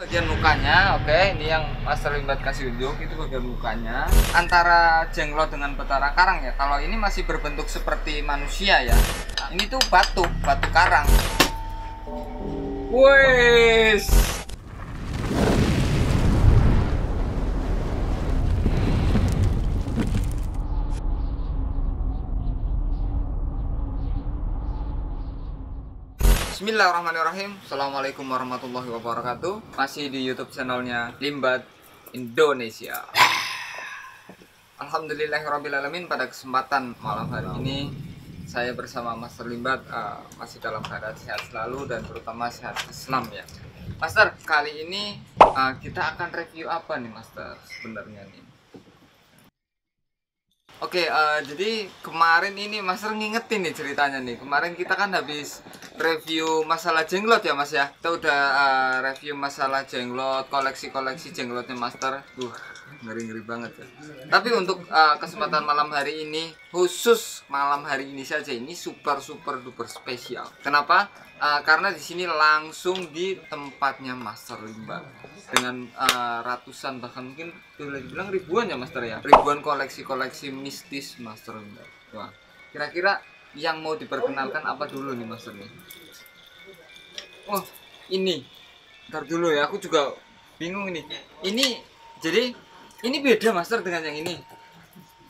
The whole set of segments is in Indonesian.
bagian mukanya. Oke, ini yang Master Limbat kasih unjuk, itu bagian mukanya. Antara jenglot dengan batara karang ya. Kalau ini masih berbentuk seperti manusia ya. Ini tuh batu karang. Wes. Bismillahirrahmanirrahim. Assalamualaikum warahmatullahi wabarakatuh. Masih di YouTube channelnya Limbat Indonesia. Alhamdulillahirrabbilalamin. Pada kesempatan malam hari ini saya bersama Master Limbat masih dalam keadaan sehat selalu dan terutama sehat Islam ya. Master, kali ini kita akan review apa nih Master sebenarnya nih? Oke, jadi kemarin ini Master ngingetin nih ceritanya nih. Kemarin kita kan habis review masalah jenglot ya Mas ya. Kita udah review masalah jenglot, koleksi-koleksi jenglotnya Master. Ngeri-ngeri banget ya. Tapi untuk kesempatan malam hari ini, khusus malam hari ini saja, ini super duper spesial. Kenapa? Karena di sini langsung di tempatnya Master Limbat dengan ratusan, bahkan mungkin boleh dibilang ribuan ya Master ya, ribuan koleksi-koleksi mistis Master Limbat. Wah, kira-kira yang mau diperkenalkan apa dulu nih Master nih? Oh, ini. Ntar dulu ya, aku juga bingung ini. Ini beda Master dengan yang ini.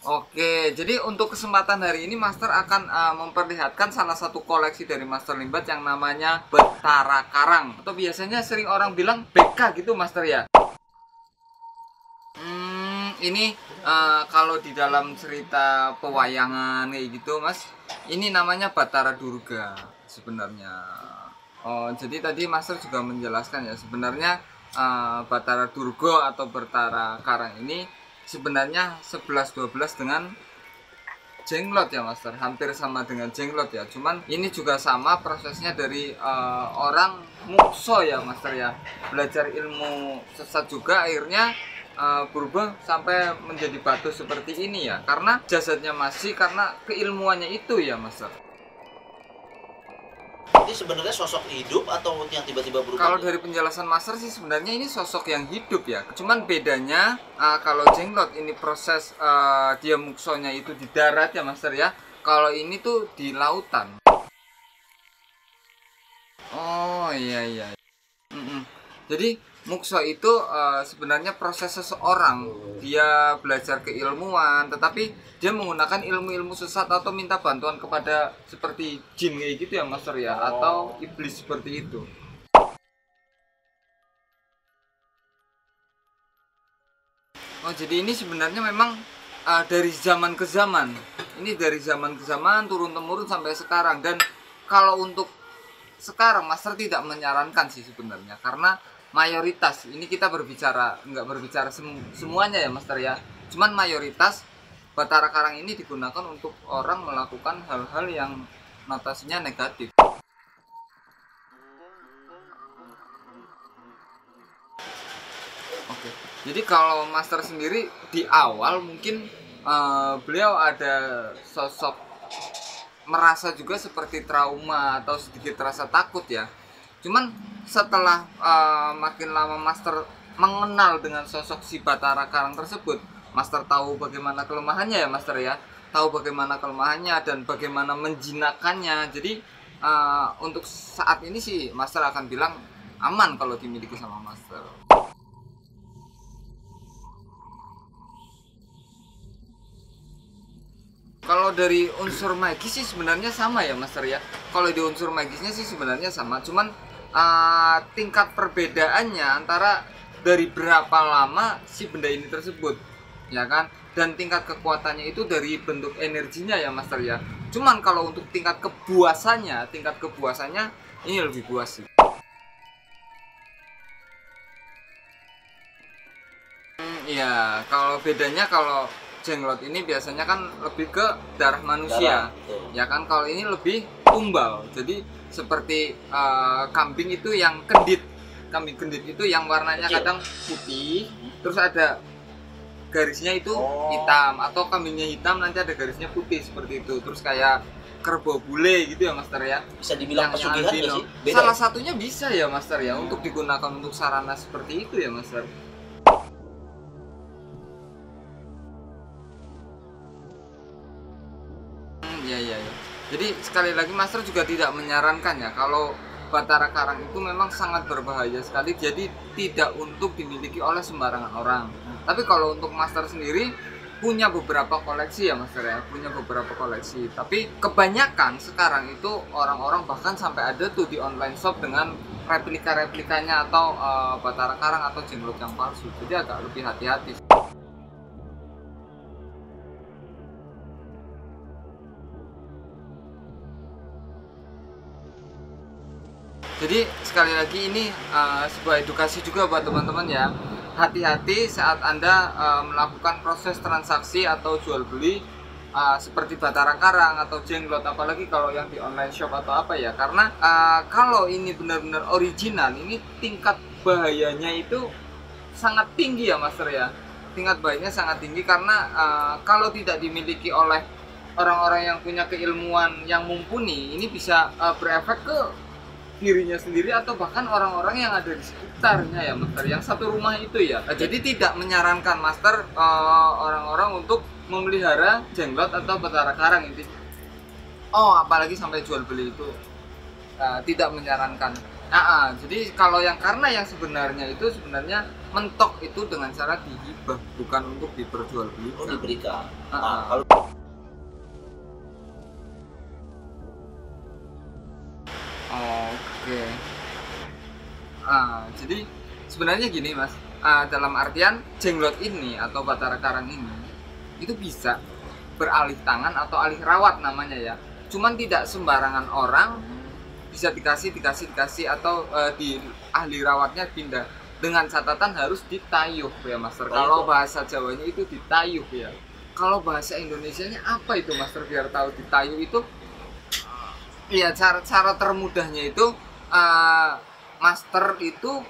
Oke, jadi untuk kesempatan hari ini Master akan memperlihatkan salah satu koleksi dari Master Limbat yang namanya Batara Karang, atau biasanya sering orang bilang BK gitu Master ya. Ini kalau di dalam cerita pewayangan kayak gitu Mas, ini namanya Batara Durga sebenarnya. Oh, jadi tadi Master juga menjelaskan ya, sebenarnya Batara Durga atau Batara Karang ini sebenarnya 11-12 dengan jenglot ya Master, hampir sama dengan jenglot ya. Cuman ini juga sama prosesnya dari orang mukso ya Master ya, belajar ilmu sesat juga akhirnya berubah sampai menjadi batu seperti ini ya, karena jasadnya masih, karena keilmuannya itu ya Master. Ini sebenarnya sosok hidup atau yang tiba-tiba berubah? Kalau dari penjelasan Master sih sebenarnya ini sosok yang hidup ya. Cuman bedanya kalau jenglot ini proses dia muksonya itu di darat ya Master ya. Kalau ini tuh di lautan. Oh iya. Jadi mukso itu sebenarnya proses seseorang dia belajar keilmuan, tetapi dia menggunakan ilmu-ilmu sesat atau minta bantuan kepada seperti jin kayak gitu ya Master ya, atau iblis seperti itu. Oh, jadi ini sebenarnya memang dari zaman ke zaman. Ini dari zaman ke zaman turun temurun sampai sekarang. Dan kalau untuk sekarang Master tidak menyarankan sih sebenarnya, karena mayoritas ini kita nggak berbicara semuanya ya Master ya, cuman mayoritas Batara Karang ini digunakan untuk orang melakukan hal-hal yang notasinya negatif. Oke, jadi kalau Master sendiri di awal mungkin beliau ada sosok merasa juga seperti trauma atau sedikit rasa takut ya. Cuman setelah makin lama Master mengenal dengan sosok si Batara Karang tersebut, Master tahu bagaimana kelemahannya ya Master ya, tahu bagaimana kelemahannya dan bagaimana menjinakkannya. Jadi untuk saat ini sih Master akan bilang aman kalau dimiliki sama Master. Kalau dari unsur magis sih sebenarnya sama ya Master ya. Kalau di unsur magisnya sih sebenarnya sama, cuman tingkat perbedaannya antara dari berapa lama si benda ini tersebut ya kan, dan tingkat kekuatannya itu dari bentuk energinya ya Master ya. Cuman kalau untuk tingkat kebuasannya ini lebih buas sih. Iya, kalau bedanya, kalau jenglot ini biasanya kan lebih ke darah manusia ya kan, kalau ini lebih tumbal. Jadi seperti kambing itu yang kendit, kambing kendit itu yang warnanya kadang putih terus ada garisnya itu hitam, atau kambingnya hitam nanti ada garisnya putih seperti itu. Terus kayak kerbau bule gitu ya Master ya. Bisa dibilang pesugihan nggak albino. sih? Beda Salah ya? satunya bisa ya Master ya, untuk digunakan untuk sarana seperti itu ya Master. Iya iya ya. Jadi sekali lagi Master juga tidak menyarankan ya kalau batara karang itu memang sangat berbahaya sekali, jadi tidak untuk dimiliki oleh sembarangan orang. Tapi kalau untuk Master sendiri punya beberapa koleksi ya Master ya, punya beberapa koleksi. Tapi kebanyakan sekarang itu orang-orang bahkan sampai ada tuh di online shop dengan replika-replikanya atau batara karang atau jenglot yang palsu. Jadi agak lebih hati-hati. Jadi sekali lagi ini sebuah edukasi juga buat teman-teman ya. Hati-hati saat Anda melakukan proses transaksi atau jual beli seperti batara karang atau jenglot, apalagi kalau yang di online shop atau apa ya. Karena kalau ini benar-benar original, ini tingkat bahayanya itu sangat tinggi ya Master ya. Tingkat bahayanya sangat tinggi karena kalau tidak dimiliki oleh orang-orang yang punya keilmuan yang mumpuni, ini bisa berefek ke dirinya sendiri atau bahkan orang-orang yang ada di sekitarnya ya Master, yang satu rumah itu ya. Jadi tidak menyarankan Master orang-orang untuk memelihara jenglot atau batara karang ini. Oh, apalagi sampai jual beli itu tidak menyarankan. Jadi kalau yang karena yang sebenarnya itu sebenarnya mentok itu dengan cara dihibah, bukan untuk diperjualbelikan. Oh, diberikan. Kalau Oke. Jadi sebenarnya gini Mas, dalam artian jenglot ini atau batara karang ini itu bisa beralih tangan atau alih rawat namanya ya. Cuman tidak sembarangan orang bisa dikasih atau di ahli rawatnya pindah, dengan catatan harus ditayuh ya Master. Kalau bahasa Jawanya itu ditayuh ya. Kalau bahasa Indonesianya apa itu Master, biar tahu ditayuh itu? Iya, cara termudahnya itu Master itu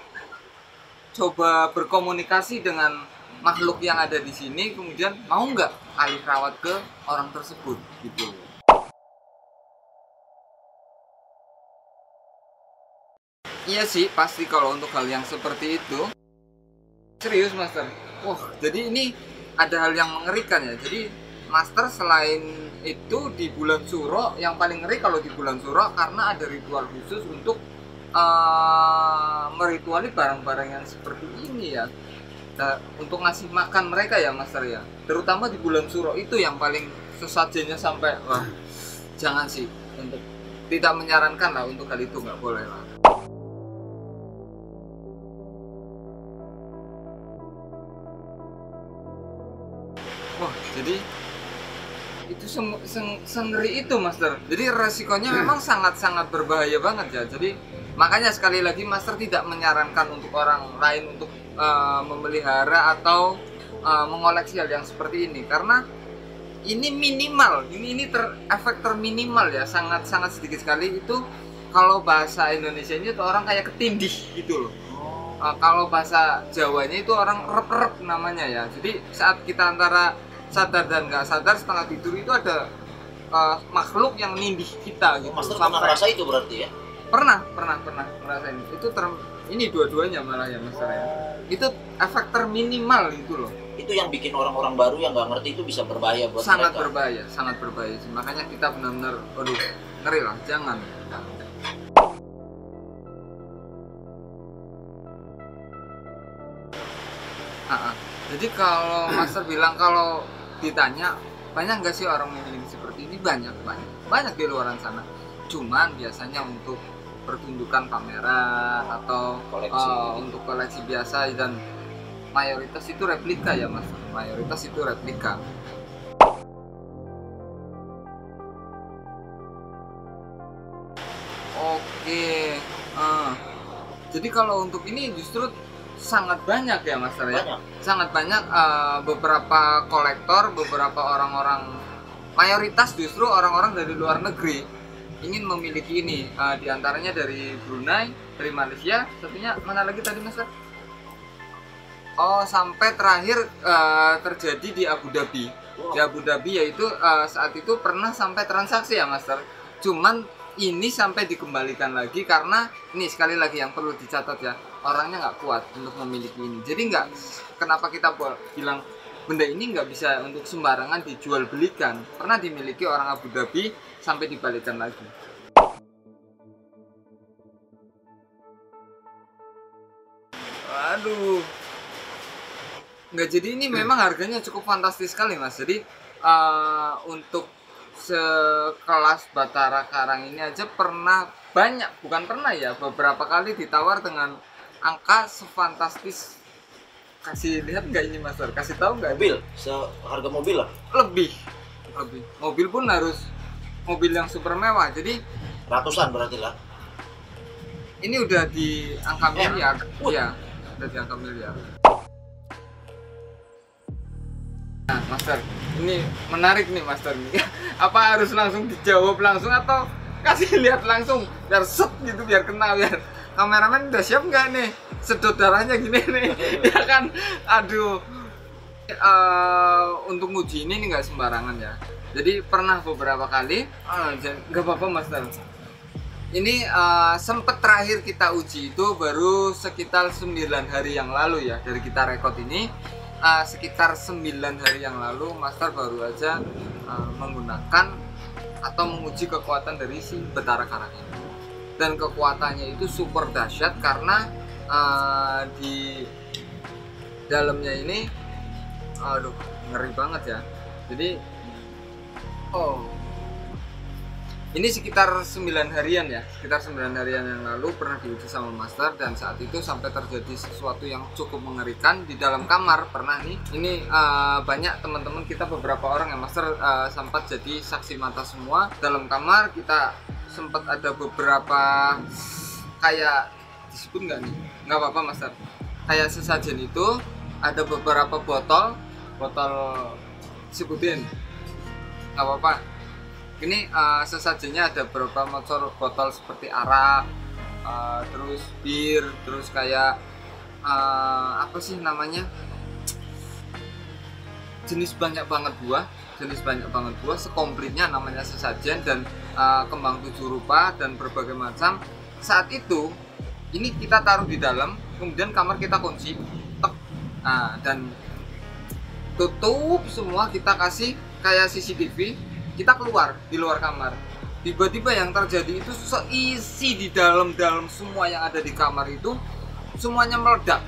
coba berkomunikasi dengan makhluk yang ada di sini, kemudian mau nggak alih rawat ke orang tersebut gitu. Iya sih, pasti kalau untuk hal yang seperti itu. Serius Master. Wah, jadi ini ada hal yang mengerikan ya. Jadi Master selain itu di bulan Suro, yang paling ngeri kalau di bulan Suro karena ada ritual khusus untuk merituali barang-barang yang seperti ini ya. Untuk ngasih makan mereka ya Master ya. Terutama di bulan Suro itu yang paling sesajennya sampai wah, jangan sih, untuk tidak menyarankan lah untuk hal itu, nggak boleh lah. Wah, jadi itu sengeri itu Master. Jadi resikonya memang sangat-sangat berbahaya banget ya. Jadi makanya sekali lagi Master tidak menyarankan untuk orang lain untuk memelihara atau mengoleksi hal yang seperti ini, karena ini minimal, ini efek terminimal ya, sangat sedikit sekali. Itu kalau bahasa Indonesianya itu orang kayak ketindih gitu loh. Kalau bahasa Jawanya itu orang rep-rep namanya ya. Jadi saat kita antara sadar dan nggak sadar, setengah tidur itu ada makhluk yang nindih kita gitu. Master pernah merasa itu berarti ya? Pernah ngerasain itu. Ini dua-duanya malah ya Master ya. Itu efek terminimal itu loh. Itu yang bikin orang-orang baru yang nggak ngerti itu bisa berbahaya buat sangat mereka. sangat berbahaya sih. Makanya kita benar-benar aduh, ngeri lah, jangan. Jadi kalau Master bilang, kalau ditanya banyak nggak sih orang memiliki seperti ini, banyak di luaran sana. Cuman biasanya untuk pertunjukan pameran atau untuk koleksi biasa, dan mayoritas itu replika ya Mas. Mayoritas itu replika. Oke. Jadi kalau untuk ini justru sangat banyak ya Mas ya. Sangat banyak beberapa kolektor, beberapa orang-orang, mayoritas justru orang-orang dari luar negeri ingin memiliki ini. Di antaranya dari Brunei, dari Malaysia, satunya mana lagi tadi Mas? Oh, sampai terakhir terjadi di Abu Dhabi. di Abu Dhabi, yaitu saat itu pernah sampai transaksi ya Master. Cuman ini sampai dikembalikan lagi karena ini sekali lagi yang perlu dicatat ya, orangnya nggak kuat untuk memiliki ini. Jadi nggak, kenapa kita bilang benda ini nggak bisa untuk sembarangan dijual belikan, pernah dimiliki orang Abu Dhabi sampai dibalikan lagi. Aduh, nggak, jadi ini memang harganya cukup fantastis sekali Mas. Jadi untuk sekelas Batara Karang ini aja pernah bukan pernah ya, beberapa kali ditawar dengan angka sefantastis. Kasih lihat nggak ini Master? Kasih tahu nggak? Mobil, seharga mobil lah. Lebih. Mobil pun harus mobil yang super mewah. Jadi Ratusan berarti lah. ini udah di angka miliar. Iya, udah di angka miliar. Nah, Master, ini menarik nih Master nih. Apa harus langsung dijawab langsung atau kasih lihat langsung biar set gitu, biar kena, biar kameramen udah siap nggak nih sedot darahnya gini nih. Ya kan, aduh. Untuk nguji ini nggak sembarangan ya. Jadi pernah beberapa kali, nggak apa-apa Master. Ini sempet terakhir kita uji itu baru sekitar 9 hari yang lalu ya, dari kita rekod ini. Sekitar 9 hari yang lalu Master baru aja menggunakan atau menguji kekuatan dari si Batara Karang ini, dan kekuatannya itu super dahsyat karena di dalamnya ini aduh ngeri banget ya. Jadi ini sekitar 9 harian ya, sekitar 9 harian yang lalu pernah diuji sama Master, dan saat itu sampai terjadi sesuatu yang cukup mengerikan di dalam kamar. Pernah nih, ini banyak teman-teman kita, beberapa orang yang Master sempat jadi saksi mata semua. Dalam kamar kita sempat ada beberapa kayak, disebut nggak nih? Nggak apa-apa Master. Kayak sesajen itu ada beberapa botol sebutin, nggak apa-apa. Ini sesajennya ada beberapa botol seperti arak, terus bir, terus kayak apa sih namanya, jenis banyak banget buah, sekomplitnya namanya sesajen, dan kembang 7 rupa dan berbagai macam. Saat itu ini kita taruh di dalam, kemudian kamar kita kunci, dan tutup semua, kita kasih kayak CCTV. Kita keluar di luar kamar, tiba-tiba yang terjadi itu seisi di dalam semua yang ada di kamar itu semuanya meledak,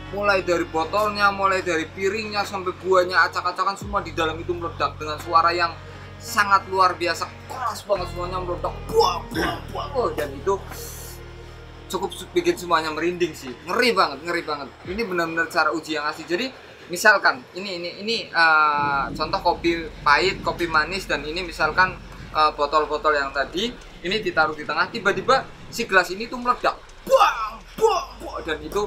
mulai dari botolnya, mulai dari piringnya, sampai buahnya, acak-acakan, semua di dalam itu meledak dengan suara yang sangat luar biasa, keras banget, semuanya meledak, buah. Dan itu cukup bikin semuanya merinding sih, ngeri banget. Ini benar-benar cara uji yang asli. Jadi misalkan ini contoh kopi pahit, kopi manis, dan ini misalkan botol-botol yang tadi ini ditaruh di tengah, tiba-tiba si gelas ini tuh meledak, buang, dan itu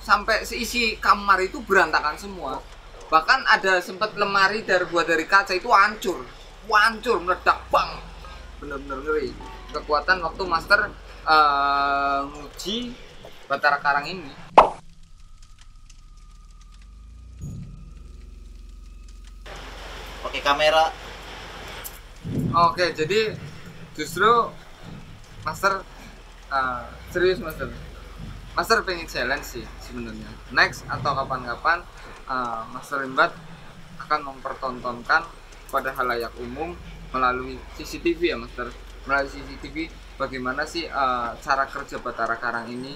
sampai seisi kamar itu berantakan semua. Bahkan ada sempat lemari buat dari kaca itu hancur, meledak, bang, bener-bener ngeri. Kekuatan waktu Master nguji Batara Karang ini. Pakai kamera. Oke, jadi justru Master serius Master pengen challenge sih sebenarnya. Next atau kapan-kapan Master Rimbat akan mempertontonkan pada halayak umum melalui CCTV ya Master. Melalui CCTV bagaimana sih cara kerja Batara Karang ini.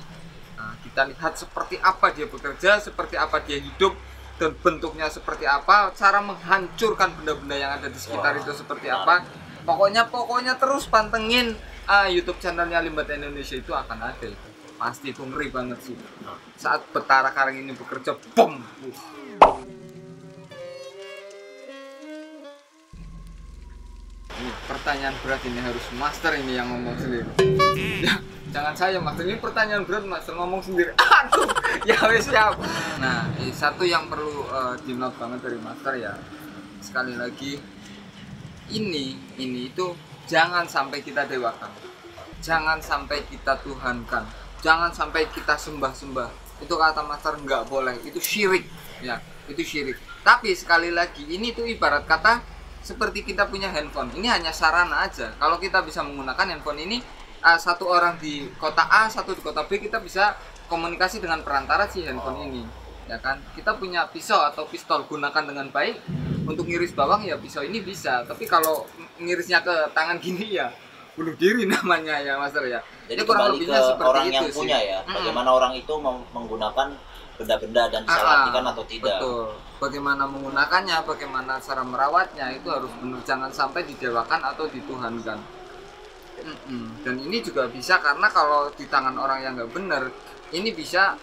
Kita lihat seperti apa dia bekerja, seperti apa dia hidup, dan bentuknya seperti apa, cara menghancurkan benda-benda yang ada di sekitar itu seperti apa. Pokoknya terus pantengin YouTube channelnya Limbat Indonesia, itu akan ada itu. Pasti itu ngeri banget sih saat Batara Karang ini bekerja, bom. Ini pertanyaan berat, ini harus Master ini yang ngomong sendiri. Ya, jangan saya Master, ini pertanyaan berat, Master ngomong sendiri. Aduh, ya wes siap. Nah, satu yang perlu di-note banget dari Master ya, sekali lagi, ini itu jangan sampai kita dewakan, jangan sampai kita tuhankan, jangan sampai kita sembah-sembah. Itu kata Master nggak boleh, itu syirik ya. itu syirik. Tapi sekali lagi ini tuh ibarat kata seperti kita punya handphone, ini hanya sarana aja. Kalau kita bisa menggunakan handphone ini, satu orang di kota A, satu di kota B, kita bisa komunikasi dengan perantara si handphone ini, ya kan. Kita punya pisau atau pistol, gunakan dengan baik untuk ngiris bawang ya, pisau ini bisa. Tapi kalau ngirisnya ke tangan gini ya bunuh diri namanya ya Master ya. Jadi kurang kembali lebihnya ke seperti orang itu yang sih. punya ya, bagaimana orang itu menggunakan benda-benda dan disalahkan atau tidak. Betul. Bagaimana menggunakannya, bagaimana cara merawatnya, itu harus benar, jangan sampai didewakan atau dituhankan. Dan ini juga bisa karena kalau di tangan orang yang nggak benar, ini bisa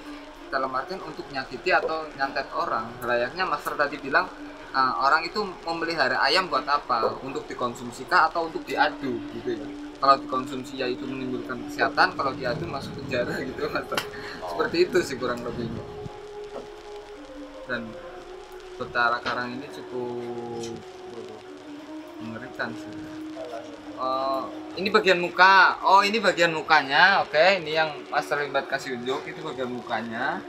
dalam artian untuk nyakiti atau nyantet orang. Layaknya Master tadi bilang, orang itu memelihara ayam buat apa? Untuk dikonsumsi kah atau untuk diadu gitu ya. Kalau dikonsumsi ya itu menimbulkan kesehatan, kalau diadu masuk penjara gitu Master. Seperti itu sih kurang lebihnya. Dan Betara Karang ini cukup mengerikan sih. Ini bagian muka. Oh, ini bagian mukanya. Oke, ini yang Master Limbat kasih unjuk, itu bagian mukanya.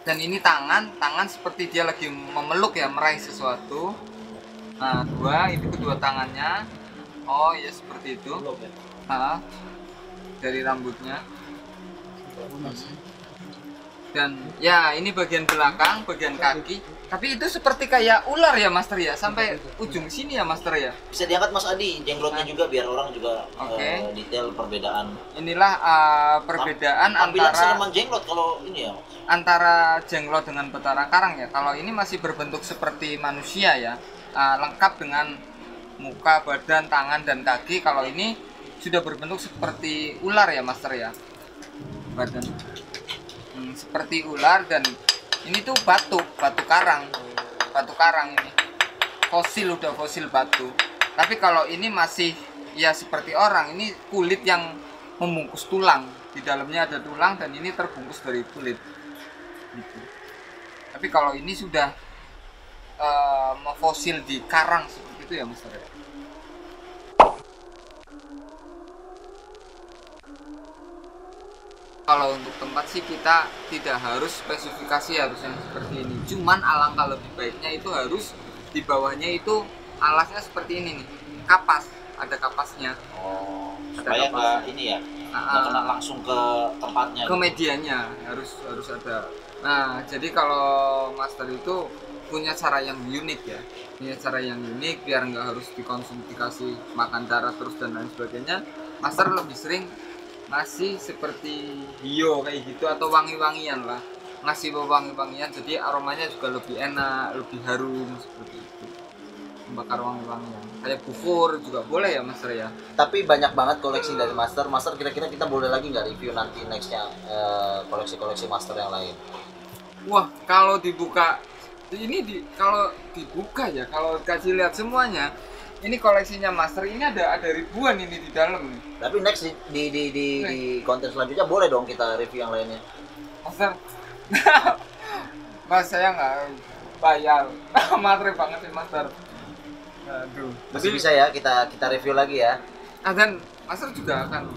Dan ini tangan seperti dia lagi memeluk ya, meraih sesuatu. Nah, itu kedua tangannya. Oh iya, seperti itu. Dari rambutnya. Dan ya ini bagian belakang, bagian kaki. Tapi itu seperti kayak ular ya Master ya, sampai ujung sini ya Master ya. Bisa diangkat Mas Adi, jenglotnya juga biar orang juga detail perbedaan. Inilah perbedaan Tampilan antara Seniman jenglot kalau ini ya. Antara jenglot dengan Betara Karang ya. Kalau ini masih berbentuk seperti manusia ya, lengkap dengan muka, badan, tangan dan kaki. Kalau ini sudah berbentuk seperti ular ya Master ya, badan seperti ular. Dan ini tuh batu karang ini fosil, udah fosil batu. Tapi kalau ini masih ya seperti orang, ini kulit yang membungkus tulang, di dalamnya ada tulang dan ini terbungkus dari kulit gitu. Tapi kalau ini sudah fosil di karang seperti itu ya Master ya. Kalau untuk tempat sih kita tidak harus spesifikasi harus yang seperti ini. Cuman alangkah lebih baiknya itu harus di bawahnya itu alasnya seperti ini nih, kapas, ada kapasnya. Oh, supaya nggak ini ya, nggak kena langsung ke tempatnya. Ke medianya harus ada. Nah, jadi kalau Master itu punya cara yang unik ya, biar nggak harus dikasih makan darah terus dan lain sebagainya. Master lebih sering ngasih seperti bio kayak gitu atau wangi-wangian lah, ngasih wangi-wangian jadi aromanya juga lebih enak, lebih harum seperti itu. Membakar wangi-wangian kayak bufur juga boleh ya Master ya. Tapi banyak banget koleksi dari Master. Kira-kira kita boleh lagi nggak review nanti nextnya koleksi-koleksi Master yang lain? Wah, kalau dibuka ini kalau dibuka ya, kalau kasih lihat semuanya, ini koleksinya Master ini ada ribuan ini di dalam nih. Tapi next di konten selanjutnya boleh dong kita review yang lainnya. Master, Mas saya nggak bayar, matre banget sih Master. Aduh. Masih bisa ya kita review lagi ya. Dan Master juga akan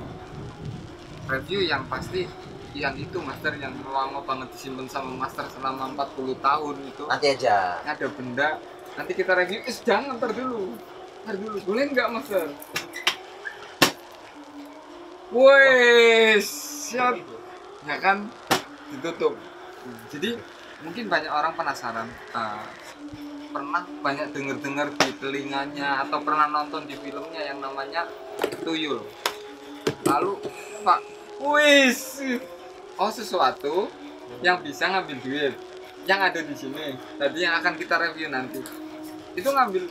review yang pasti yang itu Master, yang lama banget disimpan sama Master selama 40 tahun itu. Nanti aja. Ada benda, nanti kita review. Jangan, ntar dulu, boleh nggak Master? Wes, siap. Ya kan, ditutup. Jadi mungkin banyak orang penasaran, pernah banyak dengar di telinganya atau pernah nonton di filmnya yang namanya tuyul. Lalu Pak, wis, sesuatu yang bisa ngambil duit yang ada di sini. Tadi yang akan kita review nanti itu ngambil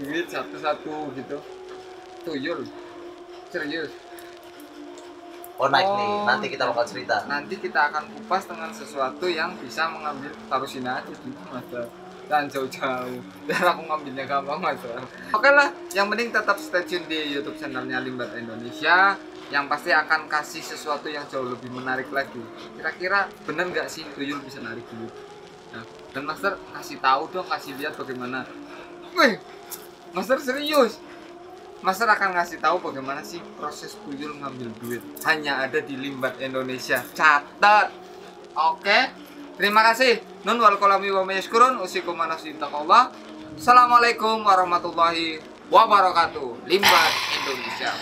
duit satu-satu gitu. Tuyul, serius. Nih, nanti kita bakal cerita. Nanti kita akan kupas dengan sesuatu yang bisa mengambil, taruh sini aja gitu Master. Dan jauh-jauh, biar aku ngambilnya gampang Master. Oke lah, yang penting tetap stay tune di YouTube channelnya Limbat Indonesia, yang pasti akan kasih sesuatu yang jauh lebih menarik lagi. Kira-kira bener nggak sih tuyul bisa narik duit? Nah, dan Master kasih tahu dong, kasih lihat bagaimana. Wih, Master serius. Master akan ngasih tahu bagaimana sih proses tuyul ngambil duit. Hanya ada di Limbat Indonesia. Catat. Oke. Terima kasih. Nun wal kolami wa mayaskurun usikum manafsi taqallah. Assalamualaikum warahmatullahi wabarakatuh. Limbah Indonesia.